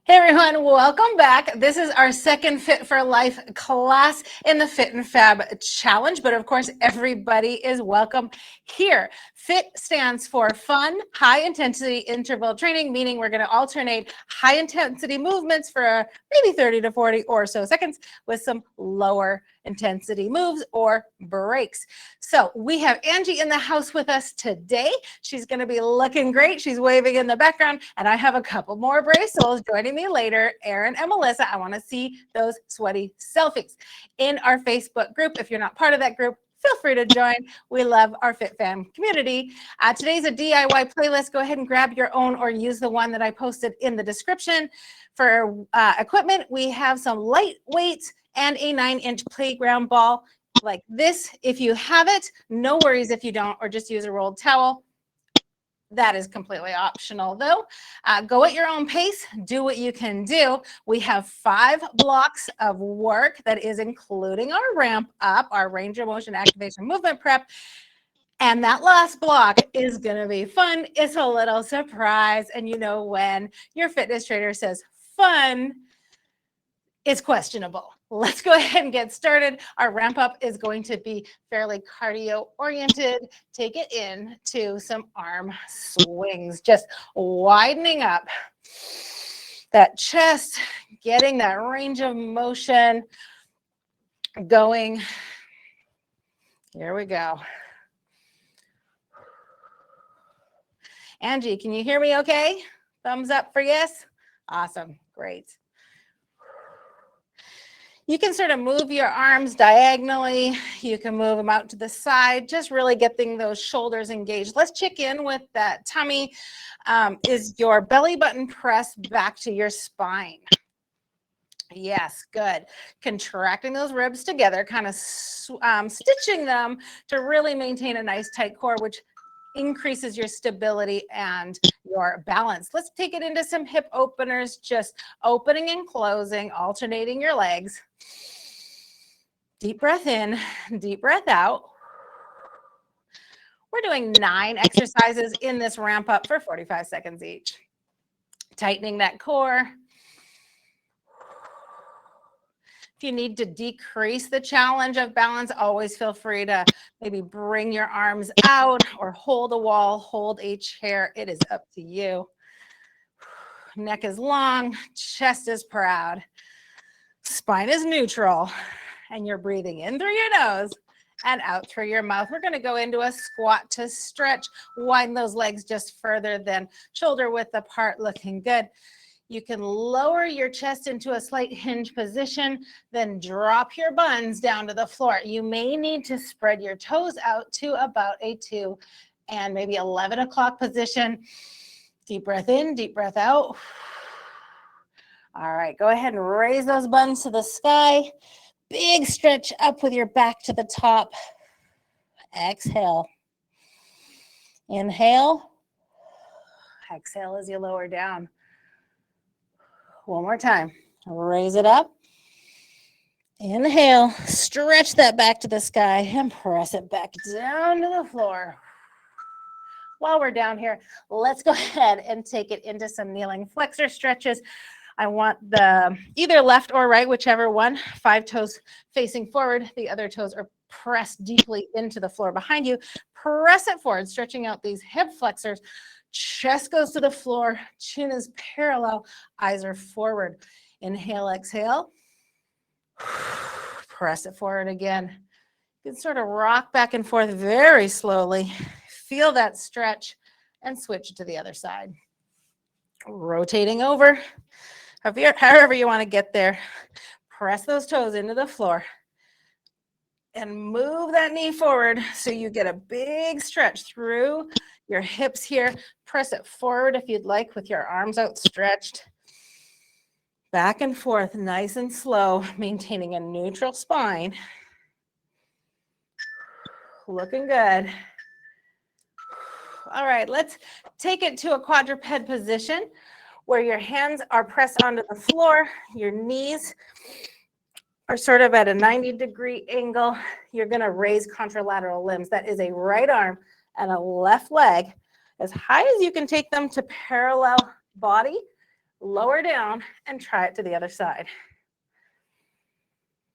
Hey everyone, welcome back. This is our second Fit for Life class in the Fit and Fab Challenge, but of course, everybody is welcome here. FIT stands for fun, high intensity interval training, meaning we're going to alternate high intensity movements for maybe 30 to 40 or so seconds with some lower intensity moves or breaks. So we have Angie in the house with us today. She's going to be looking great. She's waving in the background, and I have a couple more brave souls joining me later, Aaron and Melissa. I want to see those sweaty selfies in our Facebook group. If you're not part of that group, feel free to join. We love our Fit Fam community. Today's a DIY playlist. Go ahead and grab your own or use the one that I posted in the description. For equipment, we have some lightweight and a 9-inch playground ball like this. If you have it, no worries if you don't, or just use a rolled towel. That is completely optional though. Go at your own pace, do what you can do. We have 5 blocks of work that is including our ramp up, our range of motion activation movement prep. And that last block is going to be fun. It's a little surprise. And you know, when your fitness trainer says fun, it's questionable. Let's go ahead and get started. Our ramp up is going to be fairly cardio oriented. Take it into some arm swings, just widening up that chest, getting that range of motion going. Here we go. Angie, can you hear me okay? Thumbs up for yes. Awesome. Great. You can sort of move your arms diagonally. You can move them out to the side, just really getting those shoulders engaged. Let's check in with that tummy. Is your belly button pressed back to your spine? Yes, good. Contracting those ribs together, kind of stitching them to really maintain a nice tight core, which increases your stability and your balance. Let's take it into some hip openers, just opening and closing, alternating your legs. Deep breath in, deep breath out. We're doing 9 exercises in this ramp up for 45 seconds each. Tightening that core. If you need to decrease the challenge of balance, always feel free to maybe bring your arms out or hold a wall, hold a chair. It is up to you. Neck is long, chest is proud, spine is neutral, and you're breathing in through your nose and out through your mouth. We're going to go into a squat to stretch, widen those legs just further than shoulder width apart, looking good. You can lower your chest into a slight hinge position, then drop your buns down to the floor. You may need to spread your toes out to about a 2 and maybe 11 o'clock position. Deep breath in, deep breath out. All right, go ahead and raise those buns to the sky. Big stretch up with your back to the top. Exhale. Inhale. Exhale as you lower down. One more time. Raise it up. Inhale. Stretch that back to the sky and press it back down to the floor. While we're down here, let's go ahead and take it into some kneeling flexor stretches. I want the either left or right, whichever one, 5 toes facing forward. The other toes are pressed deeply into the floor behind you. Press it forward, stretching out these hip flexors. Chest goes to the floor, chin is parallel, eyes are forward. Inhale, exhale. Press it forward again. You can sort of rock back and forth very slowly. Feel that stretch and switch to the other side. Rotating over. However you want to get there. Press those toes into the floor and move that knee forward so you get a big stretch through your hips here. Press it forward if you'd like with your arms outstretched. Back and forth, nice and slow, maintaining a neutral spine. Looking good. All right, let's take it to a quadruped position where your hands are pressed onto the floor, your knees are sort of at a 90-degree angle. You're going to raise contralateral limbs. That is a right arm and a left leg as high as you can take them to parallel body. Lower down and try it to the other side.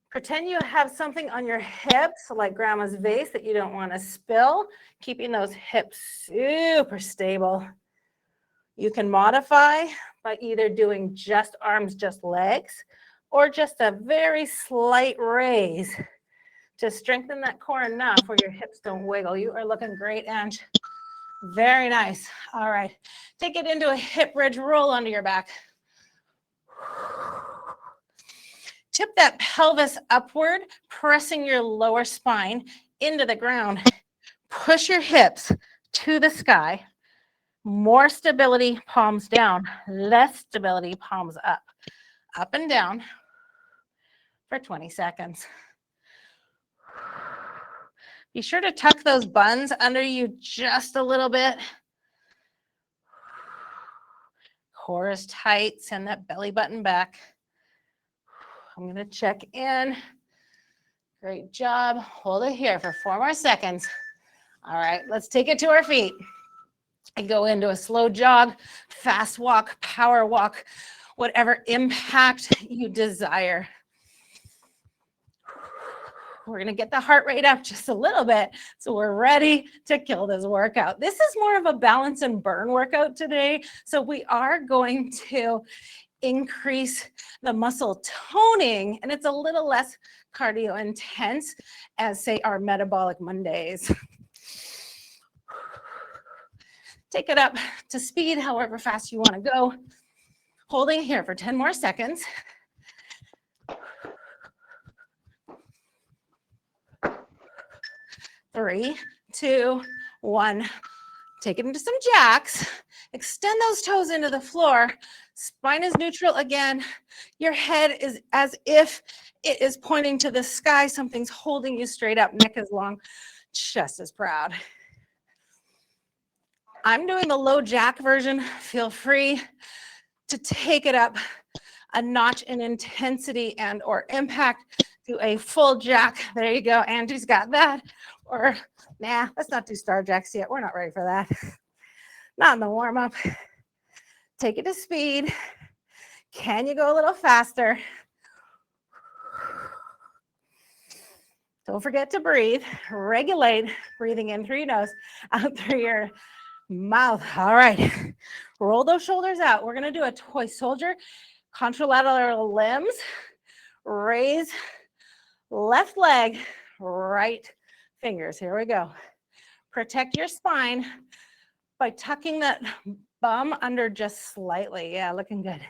Pretend you have something on your hips, like grandma's vase that you don't want to spill, keeping those hips super stable. You can modify by either doing just arms, just legs, or just a very slight raise to strengthen that core enough where your hips don't wiggle. You are looking great, Ange. Very nice. All right. Take it into a hip bridge, roll onto your back. Tip that pelvis upward, pressing your lower spine into the ground. Push your hips to the sky. More stability, palms down. Less stability, palms up. Up and down for 20 seconds. Be sure to tuck those buns under you just a little bit. Core is tight. Send that belly button back. I'm going to check in. Great job. Hold it here for 4 more seconds. All right, let's take it to our feet. And go into a slow jog, fast walk, power walk, whatever impact you desire. We're going to get the heart rate up just a little bit so we're ready to kill this workout. This is more of a balance and burn workout today. So we are going to increase the muscle toning, and it's a little less cardio intense as, say, our metabolic Mondays. Take it up to speed, however fast you want to go. Holding here for 10 more seconds. 3, 2, 1. Take it into some jacks. Extend those toes into the floor. Spine is neutral again. Your head is as if it is pointing to the sky. Something's holding you straight up. Neck is long. Chest is proud. I'm doing the low jack version. Feel free to take it up a notch in intensity and or impact to a full jack. There you go. Andrew's got that. Or, nah, let's not do star jacks yet. We're not ready for that. Not in the warm up. Take it to speed. Can you go a little faster? Don't forget to breathe. Regulate. Breathing in through your nose, out through your mouth. All right. Roll those shoulders out. We're going to do a toy soldier. Contralateral limbs. Raise left leg, right fingers. Here we go. Protect your spine by tucking that bum under just slightly. Yeah, looking good.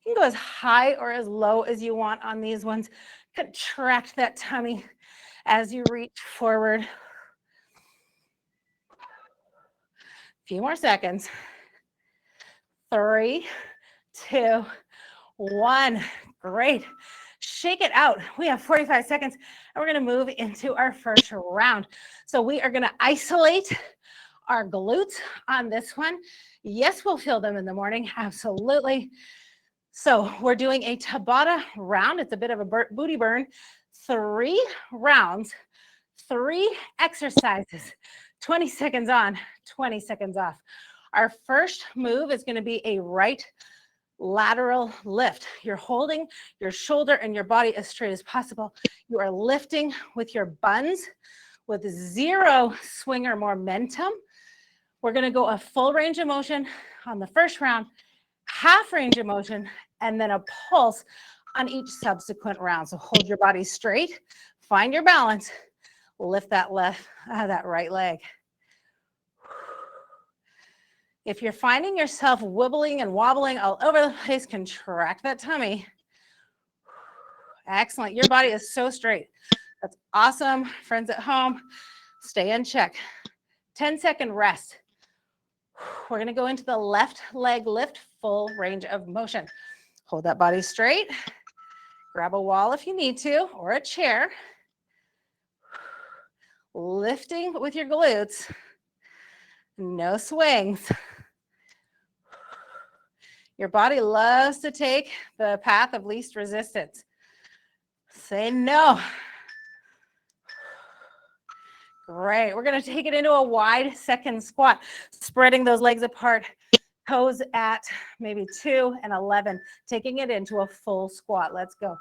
You can go as high or as low as you want on these ones. Contract that tummy as you reach forward. A few more seconds. 3, 2, 1. Great. Shake it out. We have 45 seconds and we're going to move into our first round. So we are going to isolate our glutes on this one. Yes, we'll feel them in the morning. Absolutely. So we're doing a Tabata round. It's a bit of a booty burn. 3 rounds, 3 exercises, 20 seconds on, 20 seconds off. Our first move is going to be a right lateral lift. You're holding your shoulder and your body as straight as possible. You are lifting with your buns with 0 swinger momentum. We're going to go a full range of motion on the first round, half range of motion, and then a pulse on each subsequent round. So hold your body straight, find your balance, lift that that right leg. If you're finding yourself wibbling and wobbling all over the place, contract that tummy. Excellent. Your body is so straight. That's awesome. Friends at home, stay in check. 10-second rest. We're going to go into the left leg lift, full range of motion. Hold that body straight. Grab a wall if you need to, or a chair. Lifting with your glutes. No swings. Your body loves to take the path of least resistance. Say no. Great. We're going to take it into a wide second squat, spreading those legs apart, toes at maybe 2 and 11, taking it into a full squat. Let's go.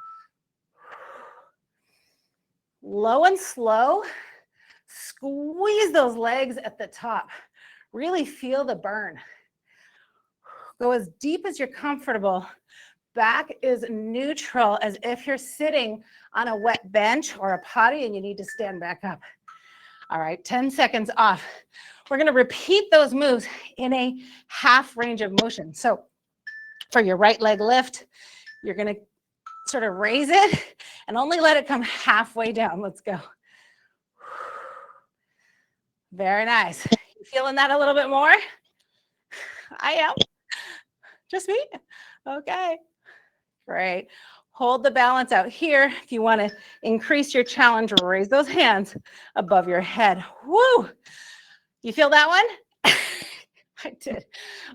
Low and slow. Squeeze those legs at the top. Really feel the burn. Go as deep as you're comfortable. Back is neutral, as if you're sitting on a wet bench or a potty and you need to stand back up. All right, 10 seconds off. We're going to repeat those moves in a half range of motion. So for your right leg lift, you're going to sort of raise it and only let it come halfway down. Let's go. Very nice. You feeling that a little bit more? I am. Just me? Okay. Great. Hold the balance out here. If you want to increase your challenge, raise those hands above your head. Woo! You feel that one? I did.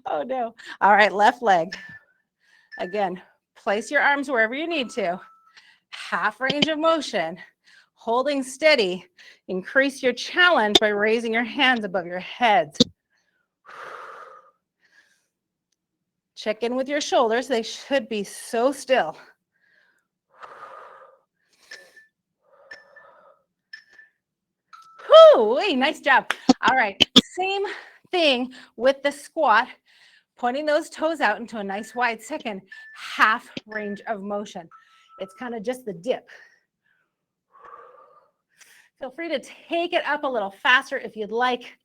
Oh, no. All right, left leg. Again, place your arms wherever you need to. Half range of motion. Holding steady. Increase your challenge by raising your hands above your heads. Check in with your shoulders. They should be so still. Whoo, nice job. All right, same thing with the squat, pointing those toes out into a nice wide second, half range of motion. It's kind of just the dip. Feel free to take it up a little faster if you'd like.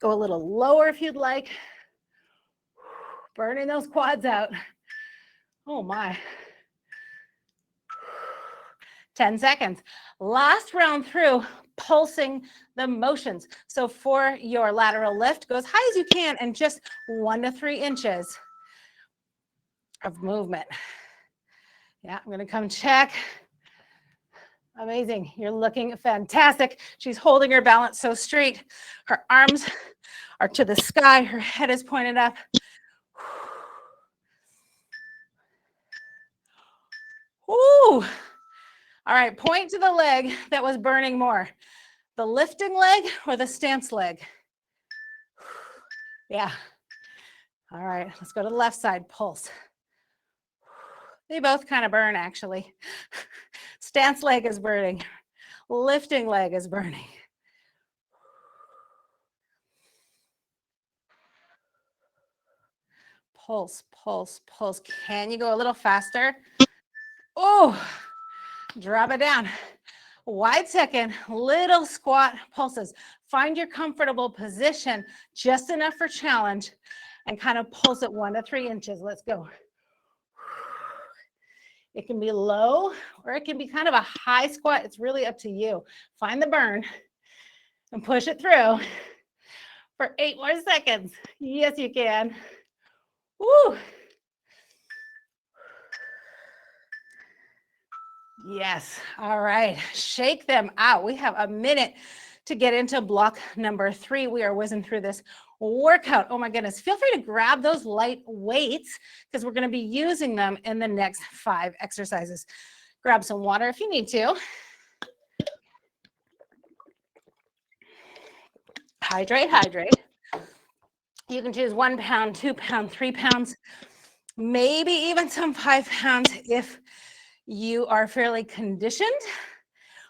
Go a little lower if you'd like. Burning those quads out. Oh my. 10 seconds. Last round through, pulsing the motions. So for your lateral lift, go as high as you can and just 1 to 3 inches of movement. Yeah, I'm going to come check. Amazing. You're looking fantastic. She's holding her balance so straight. Her arms are to the sky. Her head is pointed up. Ooh. All right, point to the leg that was burning more. The lifting leg or the stance leg? Yeah. All right, let's go to the left side, pulse. They both kind of burn, actually. Stance leg is burning. Lifting leg is burning. Pulse, pulse, pulse. Can you go a little faster? Oh, drop it down. Wide second, little squat pulses. Find your comfortable position, just enough for challenge, and kind of pulse it 1 to 3 inches. Let's go. It can be low or it can be kind of a high squat. It's really up to you. Find the burn and push it through for 8 more seconds. Yes, you can. Woo. Yes. All right. Shake them out. We have a minute to get into block number 3. We are whizzing through this workout. Oh my goodness. Feel free to grab those light weights because we're going to be using them in the next 5 exercises. Grab some water if you need to. Hydrate, hydrate. You can choose 1 pound, 2 pound, 3 pounds, maybe even some 5 pounds if you are fairly conditioned.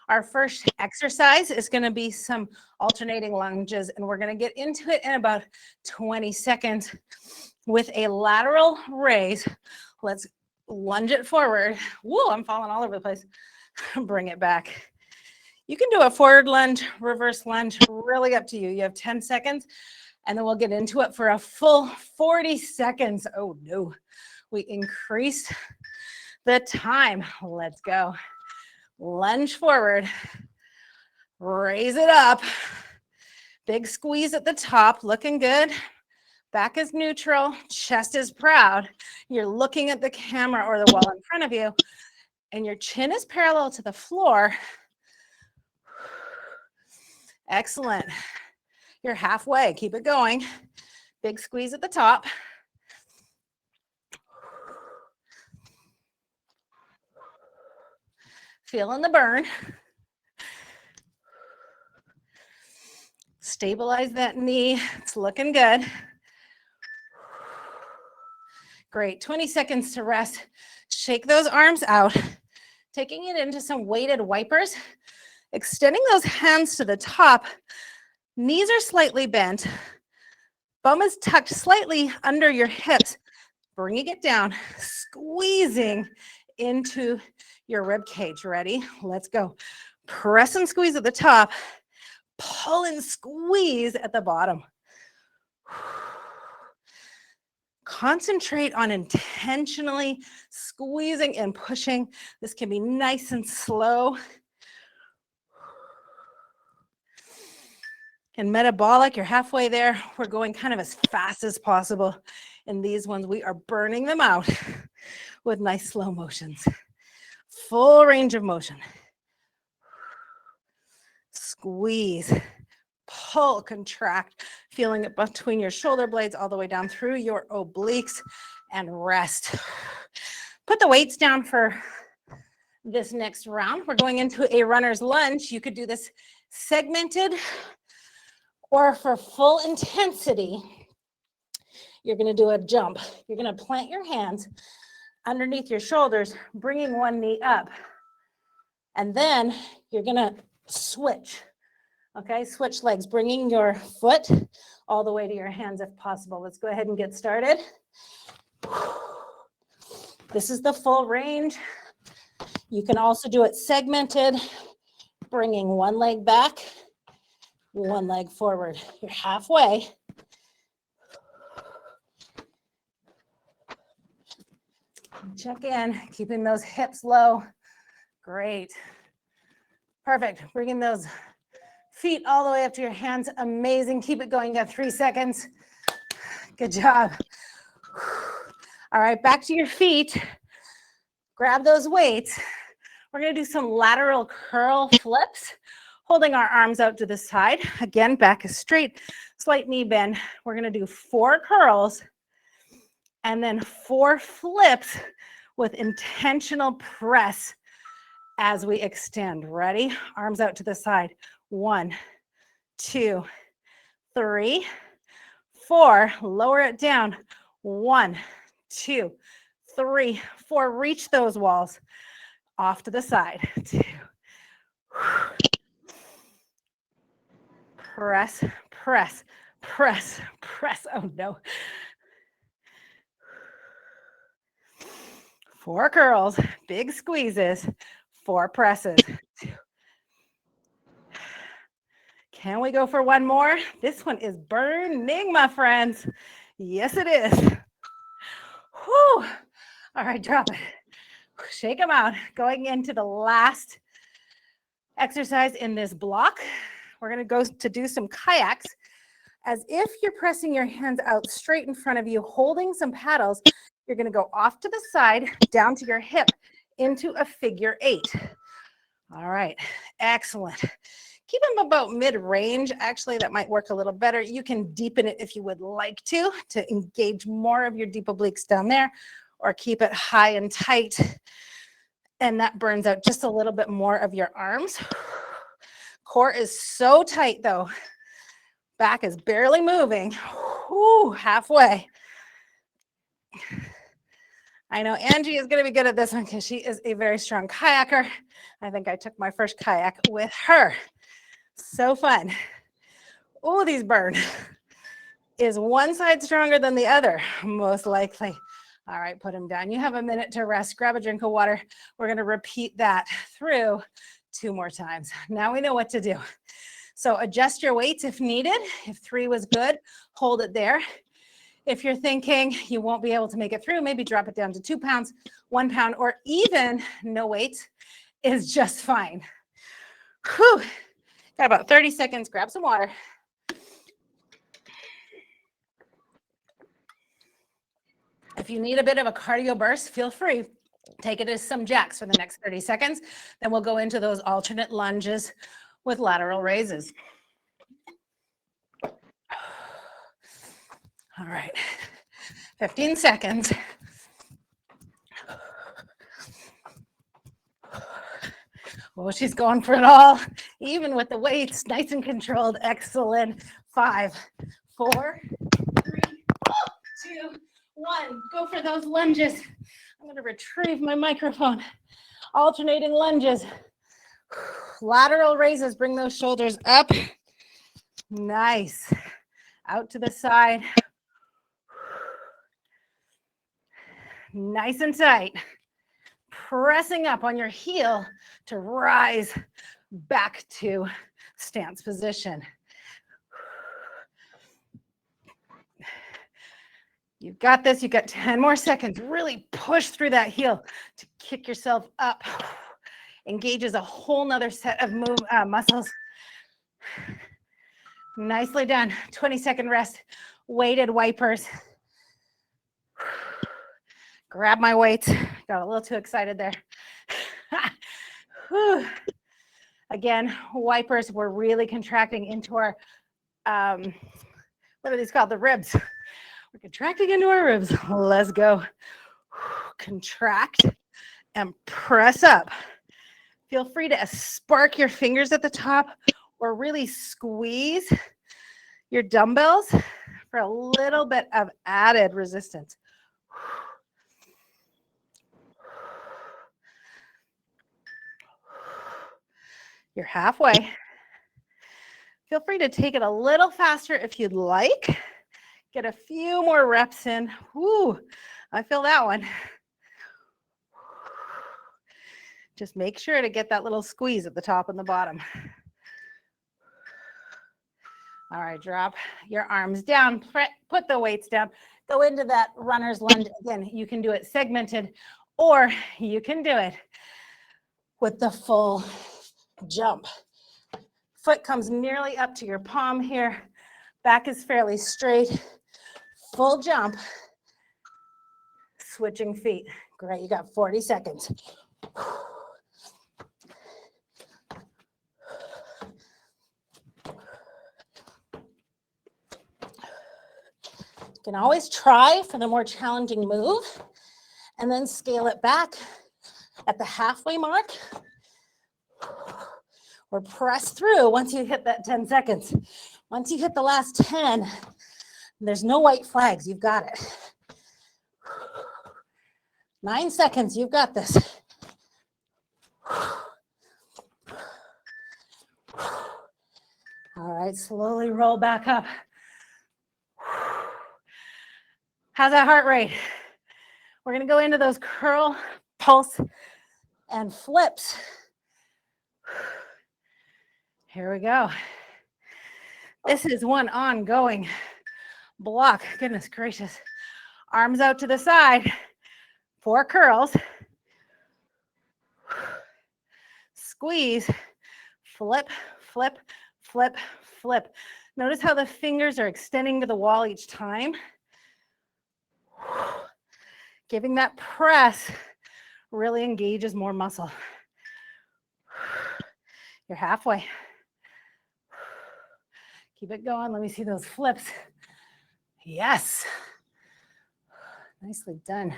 Our first exercise is going to be some alternating lunges, and we're going to get into it in about 20 seconds with a lateral raise. Let's lunge it forward. Whoa, I'm falling all over the place. Bring it back. You can do a forward lunge, reverse lunge, really up to you. You have 10 seconds, and then we'll get into it for a full 40 seconds. Oh, no. We increased the time. Let's go. Lunge forward. Raise it up. Big squeeze at the top. Looking good. Back is neutral. Chest is proud. You're looking at the camera or the wall in front of you, and your chin is parallel to the floor. Excellent. You're halfway. Keep it going. Big squeeze at the top. Feeling the burn. Stabilize that knee. It's looking good. Great. 20 seconds to rest. Shake those arms out. Taking it into some weighted wipers. Extending those hands to the top. Knees are slightly bent. Bum is tucked slightly under your hips. Bringing it down. Squeezing into your rib cage. Ready? Let's go. Press and squeeze at the top. Pull and squeeze at the bottom. Concentrate on intentionally squeezing and pushing. This can be nice and slow. And metabolic, you're halfway there. We're going kind of as fast as possible. In these ones, we are burning them out with nice slow motions. Full range of motion. Squeeze, pull, contract, feeling it between your shoulder blades all the way down through your obliques, and rest. Put the weights down for this next round. We're going into a runner's lunge. You could do this segmented, or for full intensity, you're going to do a jump. You're going to plant your hands underneath your shoulders, bringing one knee up. And then you're going to switch. Okay, switch legs, bringing your foot all the way to your hands if possible. Let's go ahead and get started. This is the full range. You can also do it segmented, bringing one leg back, one leg forward. You're halfway. Check in, keeping those hips low. Great. Perfect. Bringing those feet all the way up to your hands. Amazing. Keep it going. You got 3 seconds. Good job. All right, back to your feet. Grab those weights. We're going to do some lateral curl flips, holding our arms out to the side. Again, back is straight, slight knee bend. We're going to do 4 curls and then 4 flips with intentional press as we extend. Ready? Arms out to the side. 1, 2, 3, 4. Lower it down. 1, 2, 3, 4. Reach those walls. Off to the side. 2. Press, press, press, press. Oh no. 4 curls, big squeezes, 4 presses. 2. Can we go for one more? This one is burning, my friends. Yes, it is. Whew. All right, drop it. Shake them out. Going into the last exercise in this block. We're going to go to do some kayaks. As if you're pressing your hands out straight in front of you, holding some paddles. You're going to go off to the side, down to your hip, into a figure 8. All right, excellent. Keep them about mid-range. Actually, that might work a little better. You can deepen it if you would like to engage more of your deep obliques down there, or keep it high and tight. And that burns out just a little bit more of your arms. Core is so tight though. Back is barely moving. Whew, halfway. I know Angie is going to be good at this one because she is a very strong kayaker. I think I took my first kayak with her. So fun. Oh, these burn. Is one side stronger than the other? Most likely. All right, put them down. You have a minute to rest. Grab a drink of water. We're going to repeat that through 2 more times. Now we know what to do. So adjust your weights if needed. If 3 was good, hold it there. If you're thinking you won't be able to make it through, maybe drop it down to 2 pounds, 1 pound, or even no weight is just fine. Whew. Got about 30 seconds. Grab some water. If you need a bit of a cardio burst, feel free. Take it as some jacks for the next 30 seconds. Then we'll go into those alternate lunges with lateral raises. All right, 15 seconds. Oh, she's going for it all, even with the weights, nice and controlled. Excellent. 5, 4, 3, 2, 1. Go for those lunges. I'm going to retrieve my microphone. Alternating lunges. Lateral raises. Bring those shoulders up. Nice. Out to the side. Nice and tight. Pressing up on your heel to rise back to stance position. You've got this. You've got 10 more seconds. Really push through that heel to kick yourself up. Engages a whole nother set of muscles. Nicely done. 20-second rest. Weighted wipers. Grab my weights. Got a little too excited there. Again, wipers, we're really contracting into our, what are these called? The ribs. We're contracting into our ribs. Let's go. Contract and press up. Feel free to spark your fingers at the top or really squeeze your dumbbells for a little bit of added resistance. You're halfway. Feel free to take it a little faster if you'd like. Get a few more reps in. Woo, I feel that one. Just make sure to get that little squeeze at the top and the bottom. All right, drop your arms down. Put the weights down. Go into that runner's lunge. Again, you can do it segmented or you can do it with the full jump. Foot comes nearly up to your palm here. Back is fairly straight. Full jump. Switching feet. Great, you got 40 seconds. You can always try for the more challenging move and then scale it back at the halfway mark. Or press through once you hit that 10 seconds. Once you hit the last 10, there's no white flags. You've got it. 9 seconds. You've got this. All right, slowly roll back up. How's that heart rate? We're going to go into those curl, pulse, and flips. Here we go. This is one ongoing block. Goodness gracious. Arms out to the side. 4 curls. Squeeze. Flip, flip, flip, flip. Notice how the fingers are extending to the wall each time. Giving that press really engages more muscle. You're halfway. Keep it going. Let me see those flips. Yes. Nicely done.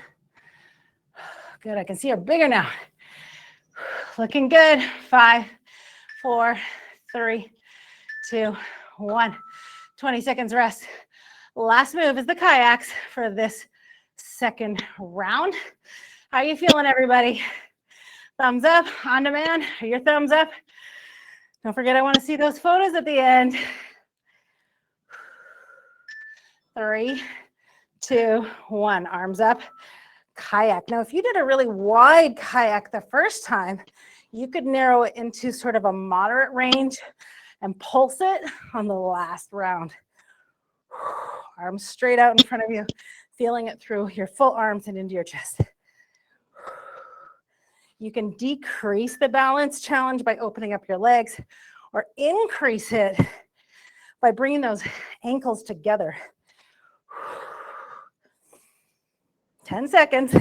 Good. I can see her bigger now. Looking good. 5, 4, 3, 2, 1. 20 seconds rest. Last move is the kayaks for this second round. How are you feeling, everybody? Thumbs up on demand. Your thumbs up. Don't forget, I want to see those photos at the end. 3, 2, 1. Arms up. Kayak. Now, if you did a really wide kayak the first time, you could narrow it into sort of a moderate range and pulse it on the last round. Arms straight out in front of you, feeling it through your full arms and into your chest. You can decrease the balance challenge by opening up your legs or increase it by bringing those ankles together. 10 seconds.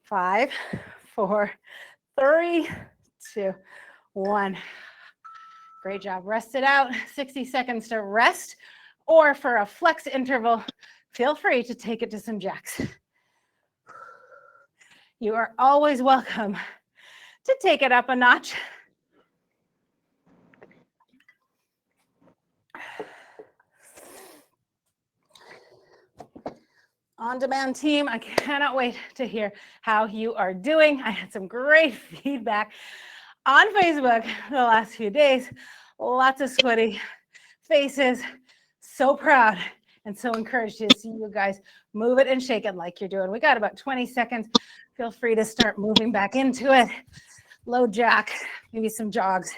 5, 4, 3, 2, 1. Great job. Rest it out. 60 seconds to rest, or for a flex interval, feel free to take it to some jacks. You are always welcome to take it up a notch. On-demand team, I cannot wait to hear how you are doing. I had some great feedback on Facebook the last few days. Lots of sweaty faces. So proud and so encouraged to see you guys move it and shake it like you're doing. We got about 20 seconds. Feel free to start moving back into it. Low jack, maybe some jogs.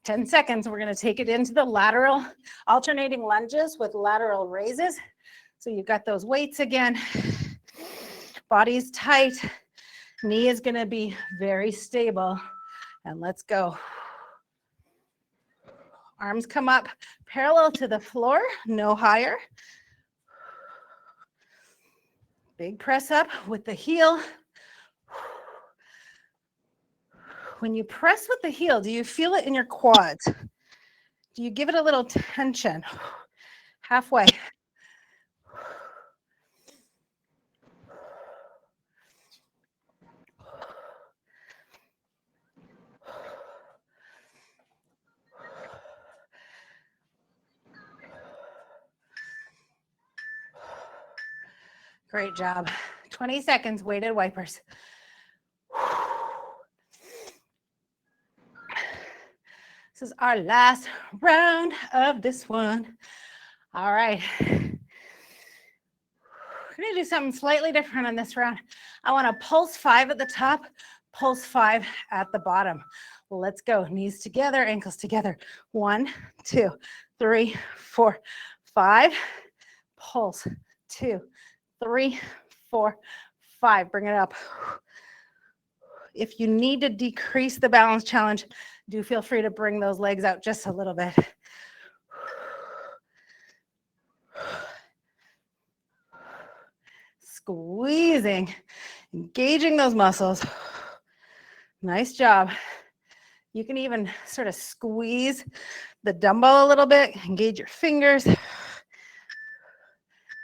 10 seconds, we're gonna take it into the lateral, alternating lunges with lateral raises. So you've got those weights again. Body's tight. Knee is gonna be very stable. And let's go. Arms come up parallel to the floor, no higher. Big press up with the heel. When you press with the heel, do you feel it in your quads? Do you give it a little tension? Halfway. Great job. 20 seconds, weighted wipers. This is our last round of this one. All right. We're gonna do something slightly different on this round. I want to pulse 5 at the top, pulse 5 at the bottom. Let's go. Knees together, ankles together. 1, 2, 3, 4, 5. Pulse. 2, 3, 4, 5. Bring it up. If you need to decrease the balance challenge, do feel free to bring those legs out just a little bit. Squeezing, engaging those muscles. Nice job. You can even sort of squeeze the dumbbell a little bit, engage your fingers.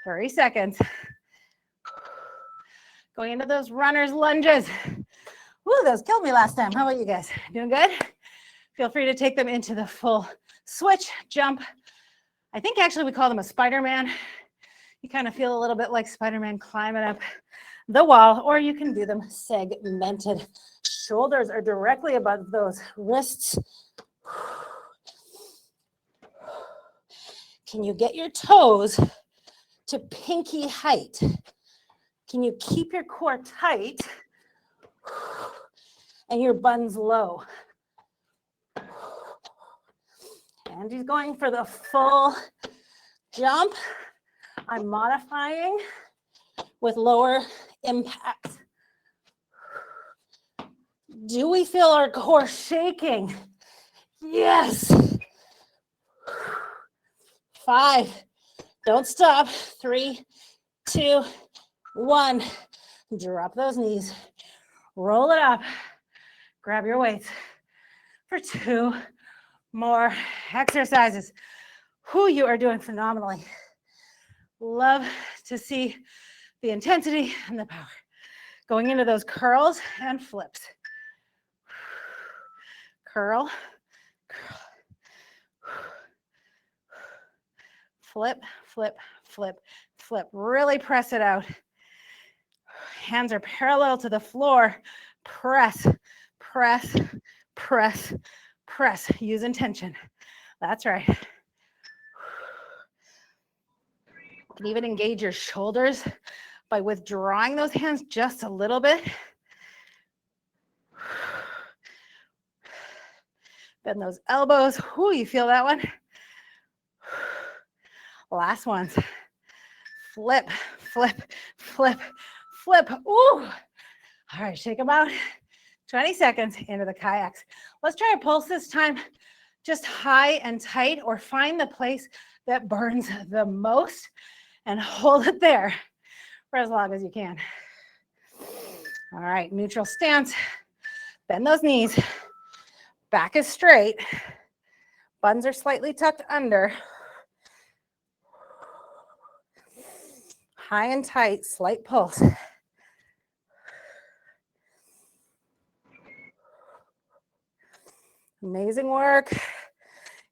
30 seconds. Going into those runner's lunges. Woo, those killed me last time. How about you guys? Doing good? Feel free to take them into the full switch, jump. I think actually we call them a Spider-Man. You kind of feel a little bit like Spider-Man climbing up the wall, or you can do them segmented. Shoulders are directly above those wrists. Can you get your toes to pinky height? Can you keep your core tight and your buns low? And he's going for the full jump. I'm modifying with lower impact. Do we feel our core shaking? Yes. 5. Don't stop. 3, 2, 1. Drop those knees. Roll it up. Grab your weights for 2 more exercises. Whew, you are doing phenomenally. Love to see the intensity and the power. Going into those curls and flips. Curl, curl. Flip, flip, flip, flip. Really press it out. Hands are parallel to the floor. Press, press, press, press. Use intention. That's right. You can even engage your shoulders by withdrawing those hands just a little bit. Bend those elbows. Ooh, you feel that one? Last ones. Flip, flip, flip, flip. Ooh. All right, shake them out. 20 seconds into the kayaks. Let's try a pulse this time. Just high and tight, or find the place that burns the most and hold it there for as long as you can. All right, neutral stance. Bend those knees. Back is straight. Buns are slightly tucked under. High and tight, slight pulse. Amazing work.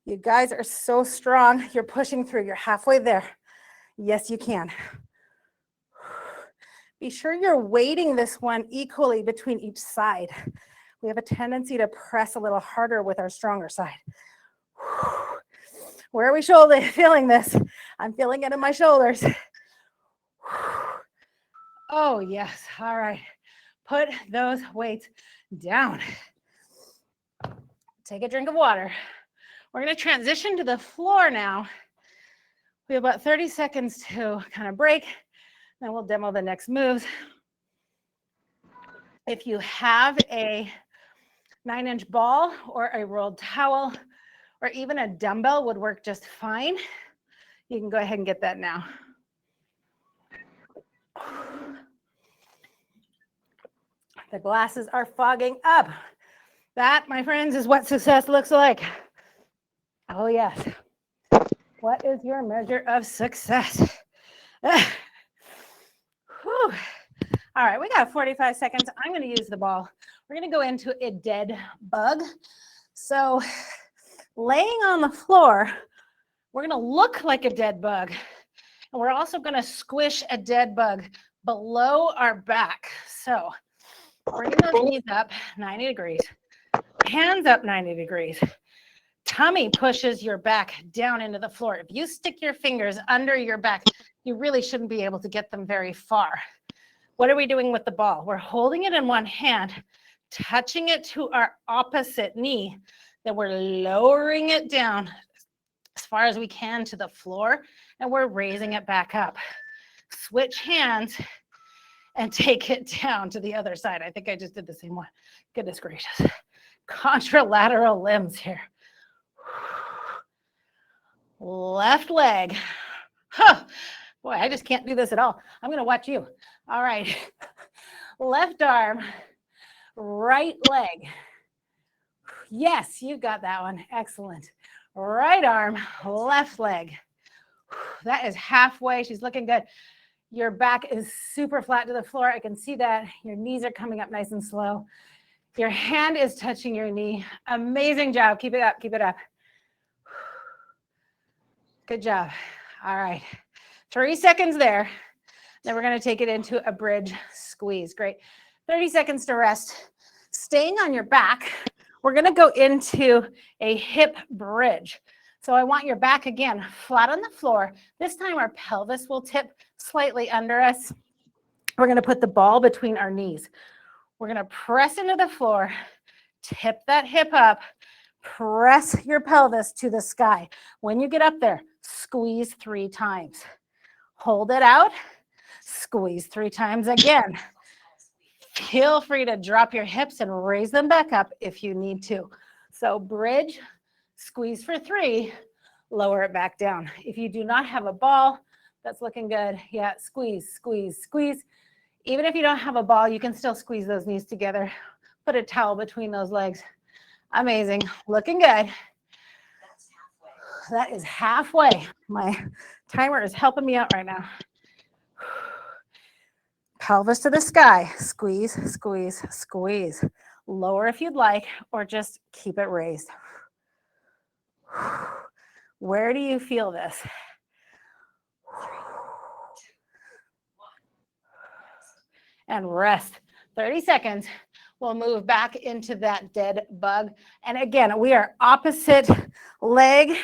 You guys are so strong. You're pushing through. You're halfway there. Yes, you can. Be sure you're weighting this one equally between each side. We have a tendency to press a little harder with our stronger side. Where are we feeling this? I'm feeling it in my shoulders. Oh, yes. All right. Put those weights down. Take a drink of water. We're going to transition to the floor now. We have about 30 seconds to kind of break, then we'll demo the next moves. If you have a 9-inch ball or a rolled towel or even a dumbbell would work just fine. You can go ahead and get that now. The glasses are fogging up. That, my friends, is what success looks like. Oh, yes. What is your measure of success? All right, we got 45 seconds. I'm going to use the ball. We're going to go into a dead bug. So laying on the floor, we're going to look like a dead bug. And we're also going to squish a dead bug below our back. So bring those knees up 90 degrees. Hands up 90 degrees. Tummy pushes your back down into the floor. If you stick your fingers under your back, you really shouldn't be able to get them very far. What are we doing with the ball? We're holding it in one hand, touching it to our opposite knee, then we're lowering it down as far as we can to the floor, and we're raising it back up. Switch hands and take it down to the other side. I think I just did the same one. Goodness gracious. Contralateral limbs here. Left leg. Huh. Boy, I just can't do this at all. I'm going to watch you. All right. Left arm, right leg. Yes, you got that one. Excellent. Right arm, left leg. That is halfway. She's looking good. Your back is super flat to the floor. I can see that. Your knees are coming up nice and slow. Your hand is touching your knee. Amazing job. Keep it up. Keep it up. Good job. All right. 3 seconds there. Then we're going to take it into a bridge squeeze. Great. 30 seconds to rest. Staying on your back, we're going to go into a hip bridge. So I want your back again flat on the floor. This time our pelvis will tip slightly under us. We're going to put the ball between our knees. We're going to press into the floor, tip that hip up, press your pelvis to the sky. When you get up there, squeeze 3 times. Hold it out, squeeze 3 times again. Feel free to drop your hips and raise them back up if you need to. So bridge, squeeze for 3, lower it back down. If you do not have a ball, that's looking good. Yeah, squeeze, squeeze, squeeze. Even if you don't have a ball, you can still squeeze those knees together. Put a towel between those legs. Amazing. Looking good. That is halfway. My timer is helping me out right now. Pelvis to the sky. Squeeze, squeeze, squeeze. Lower if you'd like, or just keep it raised. Where do you feel this? And rest. 30 seconds. We'll move back into that dead bug. And again, we are opposite leg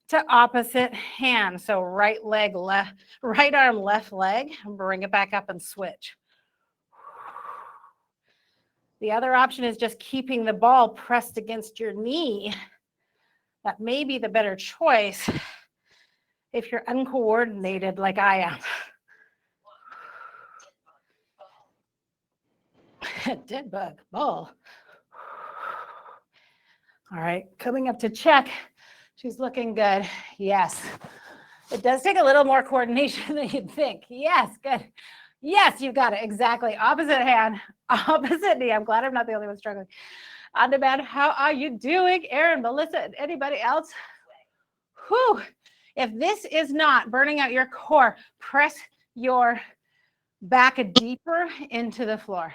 to opposite hand. So right leg, left, right arm, left leg. Bring it back up and switch. The other option is just keeping the ball pressed against your knee. That may be the better choice if you're uncoordinated like I am. Dead bug, ball. All right, coming up to check. She's looking good. Yes. It does take a little more coordination than you'd think. Yes, good. Yes, you got it. Exactly. Opposite hand, opposite knee. I'm glad I'm not the only one struggling. On demand, how are you doing? Erin, Melissa, and anybody else? Whew. If this is not burning out your core, press your back deeper into the floor.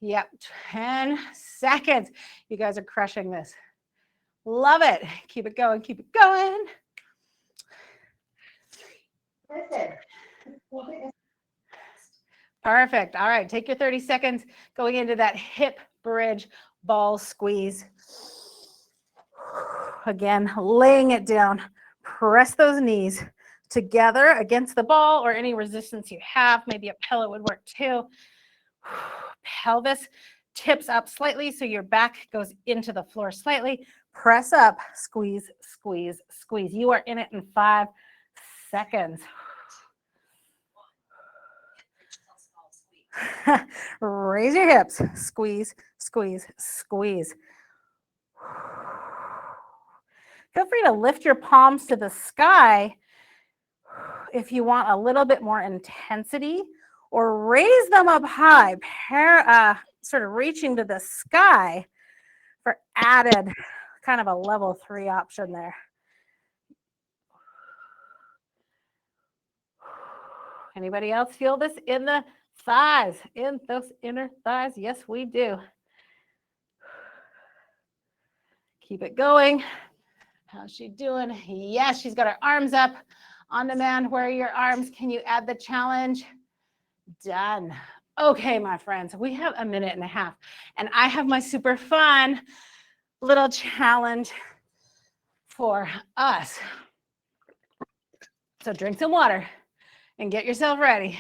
Yep, 10 seconds. You guys are crushing this. Love it. Keep it going, keep it going. Perfect. All right, take your 30 seconds going into that hip bridge ball squeeze. Again, laying it down. Press those knees together against the ball or any resistance you have. Maybe a pillow would work too. Pelvis tips up slightly so your back goes into the floor slightly. Press up, squeeze, squeeze, squeeze. You are in it in 5 seconds. Raise your hips, squeeze, squeeze, squeeze. Feel free to lift your palms to the sky if you want a little bit more intensity, or raise them up high, sort of reaching to the sky for added kind of a level 3 option there. Anybody else feel this in the thighs, in those inner thighs? Yes, we do. Keep it going. How's she doing? Yes, she's got her arms up. On demand, where are your arms? Can you add the challenge? Done. Okay, my friends, we have a minute and a half, and I have my super fun little challenge for us. So drink some water and get yourself ready,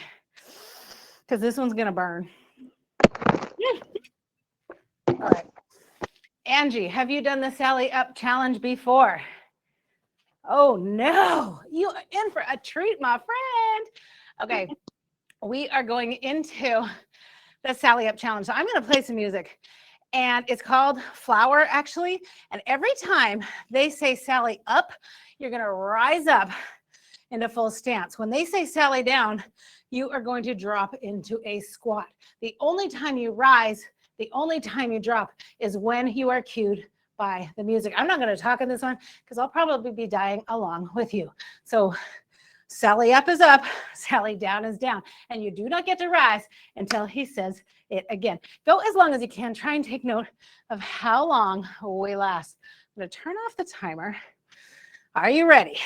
because this one's gonna burn. All right. Angie, have you done the Sally Up challenge before? Oh no, you are in for a treat, my friend. Okay, we are going into the Sally Up challenge. So I'm gonna play some music, and it's called Flower actually. And every time they say Sally Up, you're gonna rise up into full stance. When they say Sally Down, you are going to drop into a squat. The only time you rise, the only time you drop is when you are cued by the music. I'm not going to talk in this one because I'll probably be dying along with you. So Sally Up is up, Sally Down is down. And you do not get to rise until he says it again. Go as long as you can. Try and take note of how long we last. I'm going to turn off the timer. Are you ready?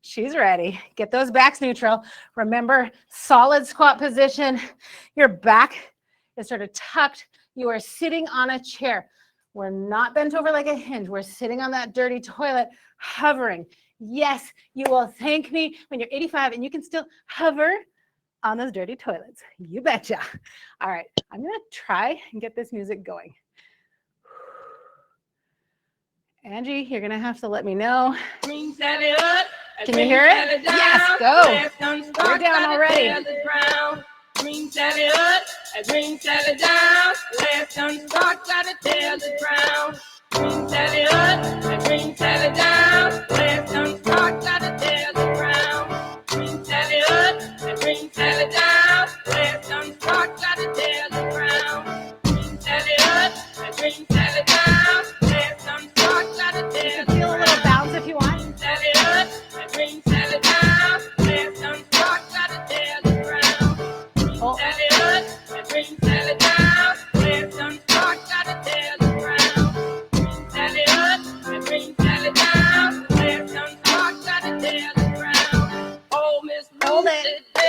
She's ready. Get those backs neutral. Remember, solid squat position. Your back is sort of tucked. You are sitting on a chair. We're not bent over like a hinge. We're sitting on that dirty toilet, hovering. Yes, you will thank me when you're 85 and you can still hover on those dirty toilets. You betcha. All right, I'm going to try and get this music going. Angie, you're going to have to let me know. Can you hear it? Yes, go. You're down already. Green Sally up, green Sally down. Left unstuck, gotta tell the ground. Green Sally up, green Sally down. Left unstuck, gotta tell the ground. Green Sally up, green Sally down. Left unstuck, gotta tell the ground. Green Sally up, green Sally down. Left unstuck, gotta tell the ground. Feel a little bounce if you want. Green Sally up, green Sally down. Left unstuck, gotta tell the ground. Oh. Sally up, green Sally down. Left unstuck, gotta tell the ground. Green Sally up, green Sally down. Left unstuck, gotta tell the ground. Oh, Miss Hold it. Oh,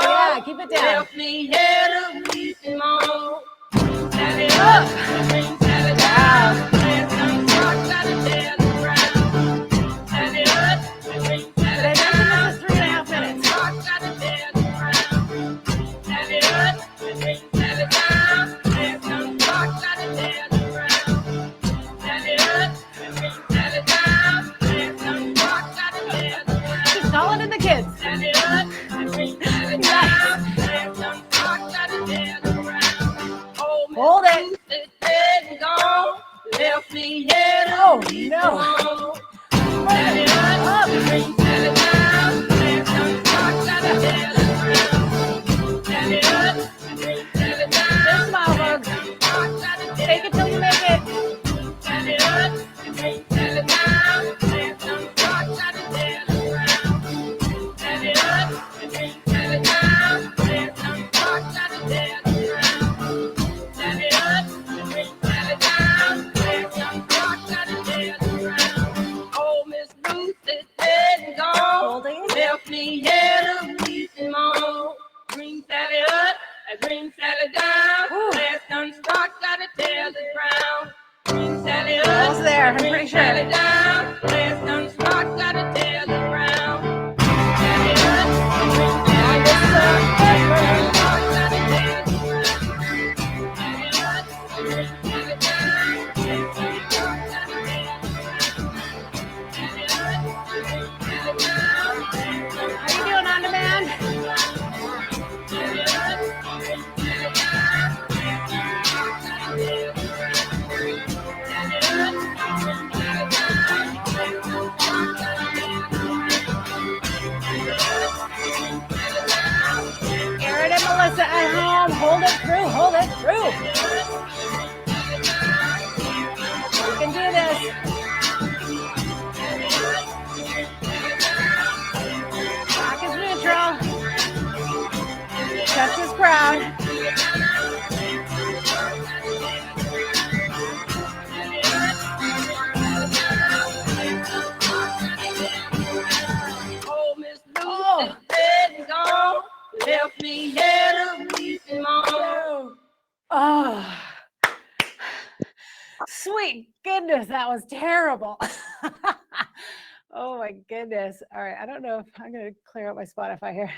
yeah, keep it down. Left me here to weep more. Green Sally up, green Sally down. Left unstuck, gotta tell the ground. Green Sally up, green Sally down. 3.5 minutes. Unstuck, gotta tell the ground. Sally up, green Sally down. Left unstuck, gotta tell the ground. Sally up, green Sally down. Left unstuck, gotta tell the ground. Just call it in the kids. Sally up, green Sally down. Left unstuck, Green Sally down, last done start, gotta tell the ground. Green Sally up, almost there, I'm pretty sure. Sally down, last done start, gotta tell the ground. Sally up, Green Sally down, last done start, gotta tell the ground. Sally up, Green Sally down, last done start, gotta tell the ground. Sally up, Green Sally down, last done How you doing on demand? Aaron and Melissa at home. Hold it through. Hold it through. You can do this. Back is neutral. Chest is proud. Oh, Miss Lucy, dead and gone. Left me here to weep and moan. Oh, sweet goodness, that was terrible. Oh my goodness. All right, I don't know if I'm going to clear up my Spotify here.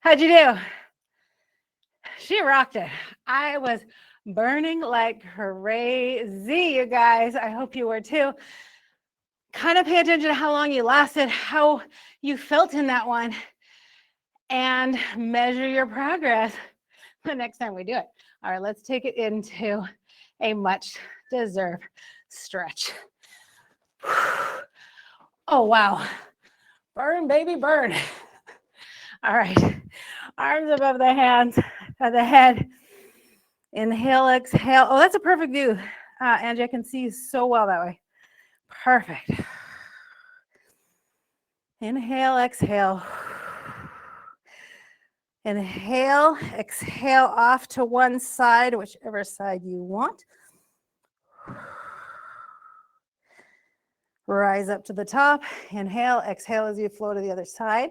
How'd you do? She rocked it. I was burning like crazy, you guys. I hope you were too. Kind of pay attention to how long you lasted, how you felt in that one, and measure your progress the next time we do it. All right, let's take it into a much deserved stretch. Oh, wow. Burn, baby, burn. All right, arms above the hands, the head. Inhale, exhale. Oh, that's a perfect view. Angie, I can see you so well that way. Perfect. Inhale, exhale. Inhale, exhale off to one side, whichever side you want. Rise up to the top. Inhale, exhale as you flow to the other side.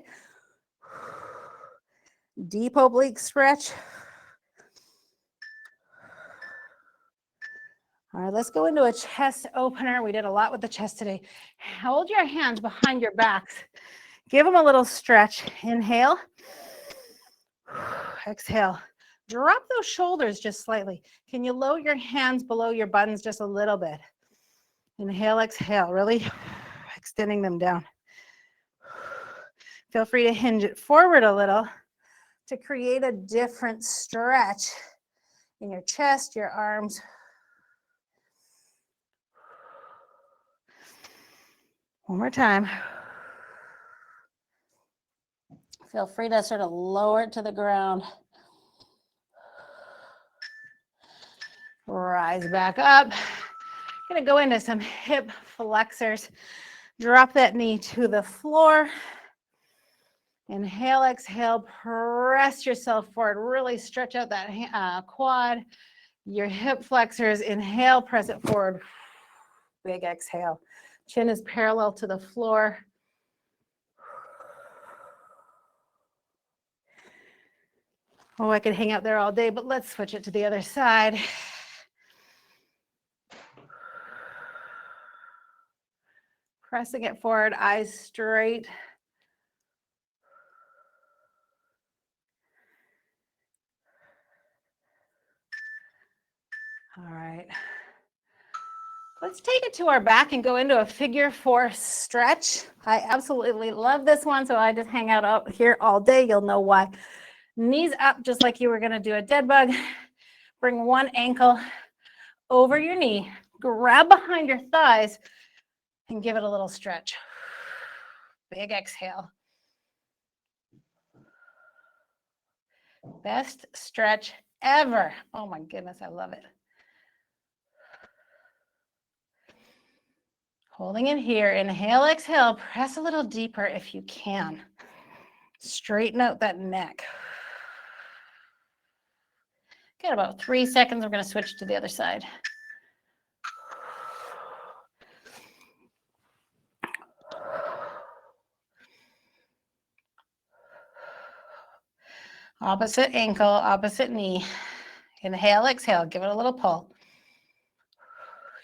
Deep oblique stretch. All right, let's go into a chest opener. We did a lot with the chest today. Hold your hands behind your backs. Give them a little stretch. Inhale. Exhale. Drop those shoulders just slightly. Can you lower your hands below your buttons just a little bit? Inhale, exhale, really extending them down. Feel free to hinge it forward a little to create a different stretch in your chest, your arms. One more time. Feel free to sort of lower it to the ground. Rise back up. Gonna go into some hip flexors. Drop that knee to the floor. Inhale, exhale, press yourself forward. Really stretch out that quad. Your hip flexors. Inhale, press it forward. Big exhale. Chin is parallel to the floor. Oh, I could hang out there all day, but let's switch it to the other side. Pressing it forward, eyes straight. All right. Let's take it to our back and go into a figure 4 stretch. I absolutely love this one, so I just hang out here all day. You'll know why. Knees up, just like you were going to do a dead bug. Bring one ankle over your knee. Grab behind your thighs and give it a little stretch. Big exhale. Best stretch ever. Oh my goodness, I love it. Holding it here. Inhale, exhale. Press a little deeper if you can. Straighten out that neck. Got about 3 seconds. We're going to switch to the other side. Opposite ankle, opposite knee. Inhale, exhale, give it a little pull.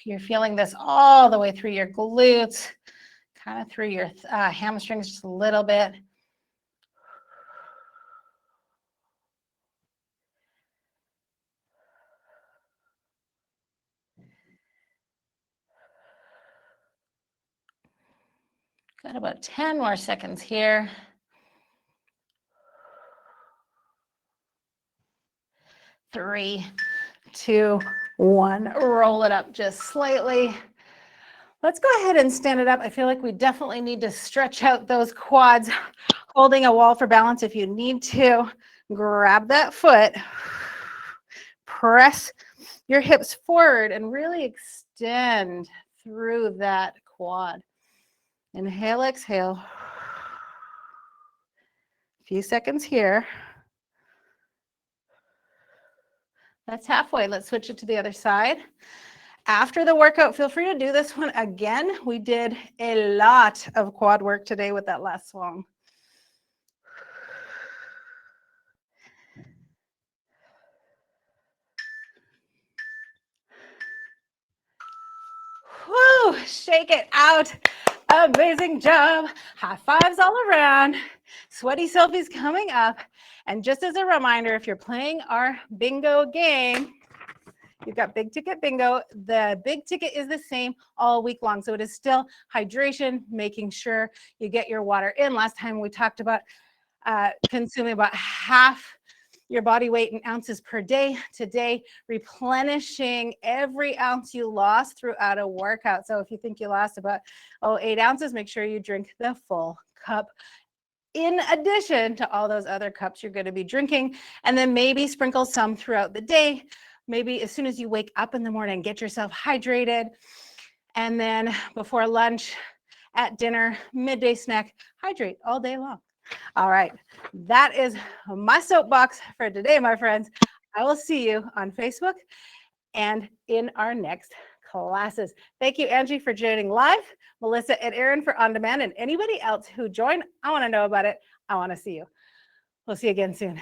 You're feeling this all the way through your glutes, kind of through your hamstrings just a little bit. Got about 10 more seconds here. 3, 2, 1. Roll it up just slightly. Let's go ahead and stand it up. I feel like we definitely need to stretch out those quads, holding a wall for balance if you need to. Grab that foot, press your hips forward and really extend through that quad. Inhale, exhale. A few seconds here. That's halfway. Let's switch it to the other side. After the workout, feel free to do this one again. We did a lot of quad work today with that last song. Woo, shake it out. Amazing job. High fives all around. Sweaty selfies coming up. And just as a reminder, if you're playing our bingo game, you've got big ticket bingo. The big ticket is the same all week long. So it is still hydration, making sure you get your water in. Last time we talked about consuming about half your body weight in ounces per day. Today, replenishing every ounce you lost throughout a workout. So if you think you lost about 8 ounces, make sure you drink the full cup in addition to all those other cups you're going to be drinking. And then maybe sprinkle some throughout the day. Maybe as soon as you wake up in the morning, get yourself hydrated. And then before lunch, at dinner, midday snack, hydrate all day long. All right, that is my soapbox for today, my friends. I will see you on Facebook and in our next classes. Thank you, Angie, for joining live, Melissa and Aaron for on demand, and anybody else who joined. I want to know about it. I want to see you. We'll see you again soon.